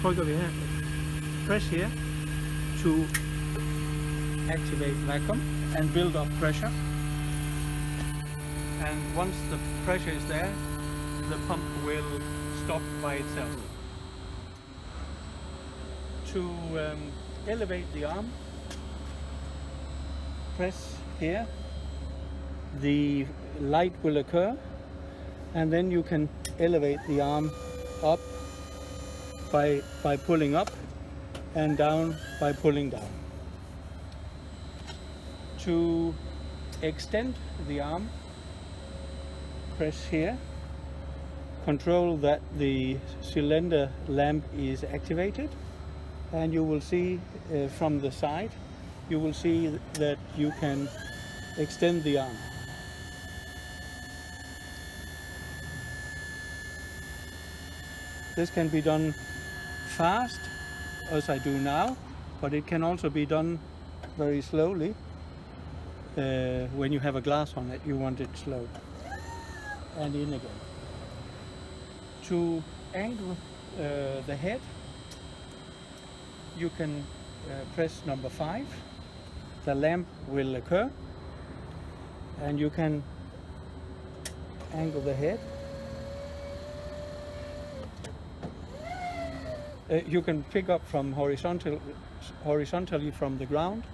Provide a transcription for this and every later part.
trykker vi her. Press here to activate vacuum and build up pressure. And once the pressure is there, the pump will stop by itself. To elevate the arm, press here. The light will occur, and then you can elevate the arm up by pulling up and down by pulling down. To extend the arm, press here. Control that the cylinder lamp is activated, and you will see from the side, you will see that you can extend the arm. This can be done fast, as I do now, but it can also be done very slowly. When you have a glass on it, you want it slow. And in again. To angle the head, you can press number 5. The lamp will occur, and you can angle the head. You can pick up from horizontally from the ground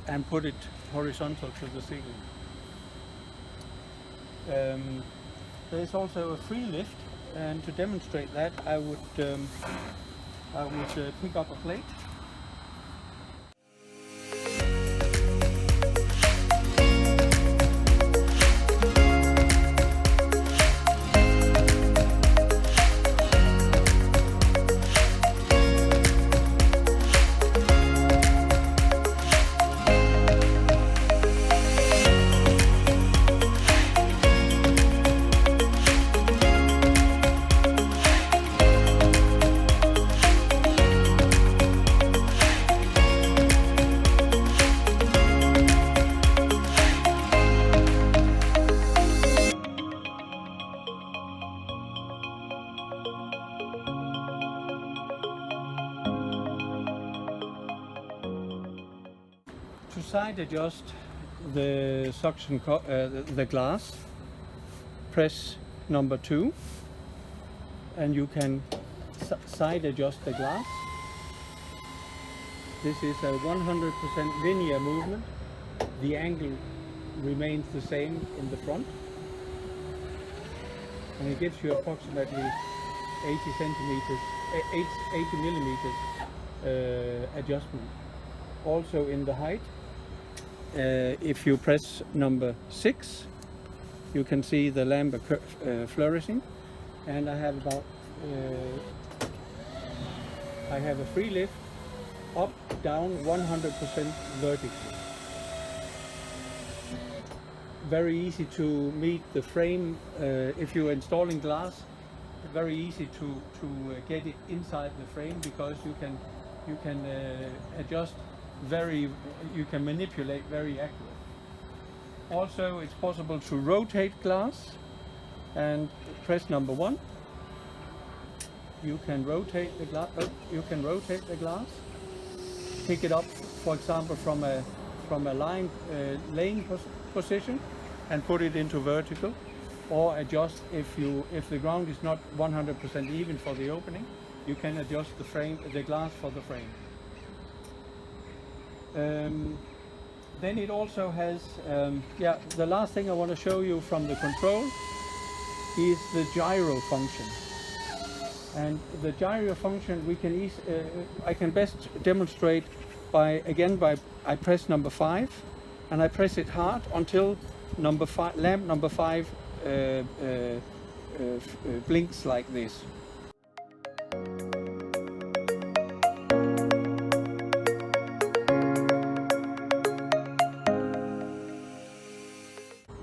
and put it horizontal to the ceiling. There is also a free lift, and to demonstrate that, I would pick up a plate. To side adjust the suction the glass, press number 2, and you can side adjust the glass. This is a 100% linear movement. The angle remains the same in the front, and it gives you approximately 80 millimeters adjustment. Also in the height, if you press number 6, you can see the lamp flourishing, and I have a free lift up, down, 100% vertically. Very easy to meet the frame. If you're installing glass, very easy to get it inside the frame, because you can adjust you can manipulate very accurate. Also, it's possible to rotate glass, and press number 1. You can rotate the glass. Pick it up, for example, from a laying position, and put it into vertical, or adjust if the ground is not 100% even for the opening. You can adjust the glass for the frame. Then it also has, the last thing I want to show you from the control is the gyro function. And the gyro function I can best demonstrate by I press number 5, and I press it hard until lamp number 5 blinks like this.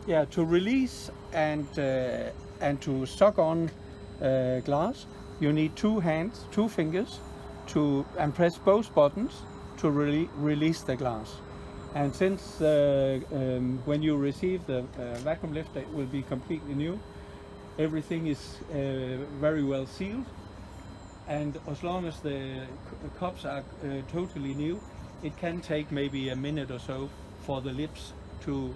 Yeah, to release and to suck on glass, you need 2 fingers, and press both buttons to release the glass. And since when you receive the vacuum lift, it will be completely new. Everything is very well sealed. and as long as the cups are totally new, it can take maybe a minute or so for the lips to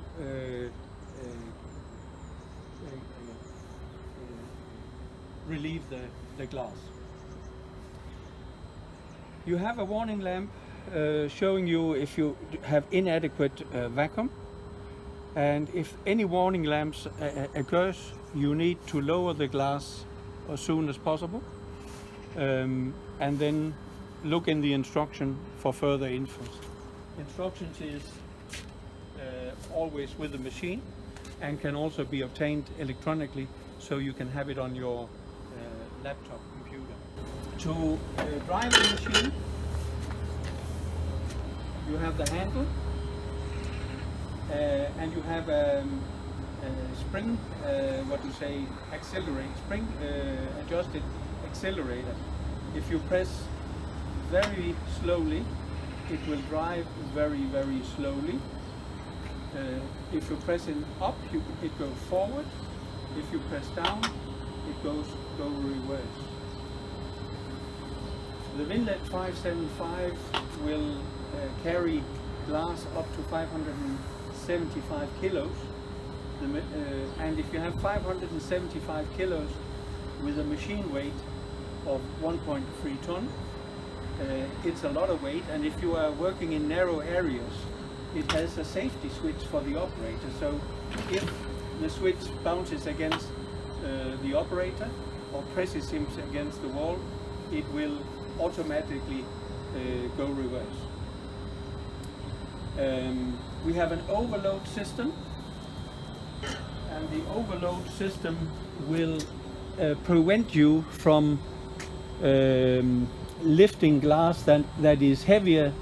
relieve the glass. You have a warning lamp showing you if you have inadequate vacuum, and if any warning lamps occurs, you need to lower the glass as soon as possible, and then look in the instruction for further infos. Instructions is always with the machine and can also be obtained electronically, so you can have it on your laptop computer. To drive the machine, you have the handle, and you have a spring, spring adjusted accelerator. If you press very slowly, it will drive very, very slowly. If you press it up, it goes forward. If you press down, it go reverse. The Winlet 575 will carry glass up to 575 kilos. And if you have 575 kilos with a machine weight of 1.3 ton, it's a lot of weight, and if you are working in narrow areas, it has a safety switch for the operator. So if the switch bounces against the operator or presses him against the wall, it will automatically go reverse. We have an overload system, and the overload system will prevent you from lifting glass that is heavier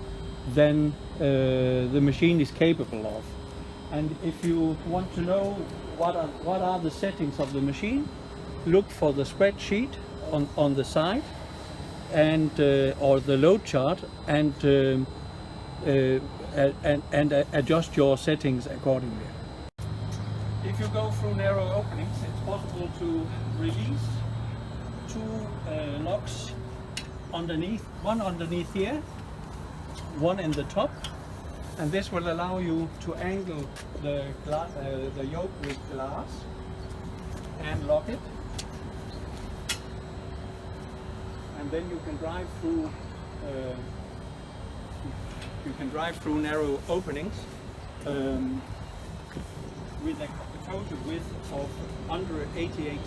than the machine is capable of. And if you want to know what are the settings of the machine, look for the spreadsheet on the side, and or the load chart, and adjust your settings accordingly. If you go through narrow openings, it's possible to release two locks underneath, one underneath here, one in the top, and this will allow you to angle the yoke with glass and lock it, and then you can drive through narrow openings with a total width of under 88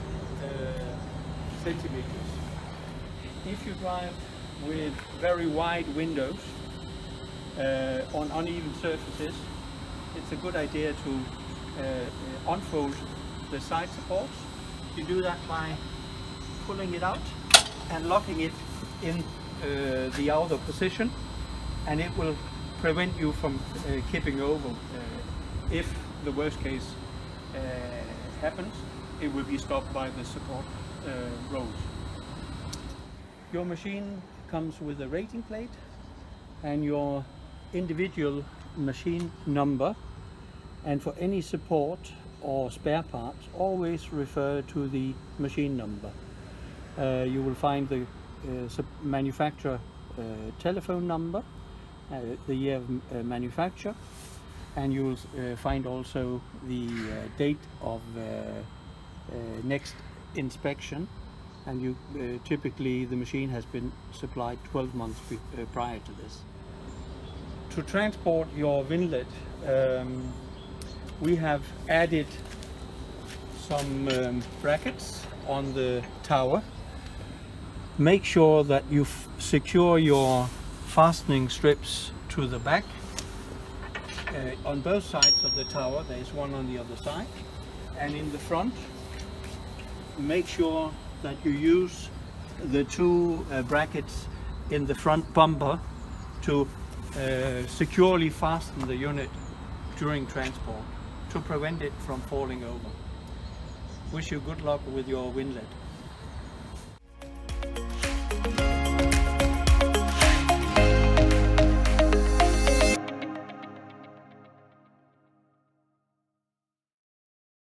centimeters. If you drive with very wide windows on uneven surfaces, it's a good idea to unfold the side supports. You do that by pulling it out and locking it in the outer position, and it will prevent you from kipping over. If the worst case happens, it will be stopped by the support rows. Your machine comes with a rating plate and your individual machine number, and for any support or spare parts, always refer to the machine number. You will find the manufacturer telephone number, the year of manufacture, and you will find also the date of next inspection, and you typically the machine has been supplied 12 months prior to this. To transport your Winlet, we have added some brackets on the tower. Make sure that you secure your fastening strips to the back. On both sides of the tower, there is one on the other side, and in the front, make sure that you use the two brackets in the front bumper to securely fasten the unit during transport to prevent it from falling over. Wish you good luck with your Winlet.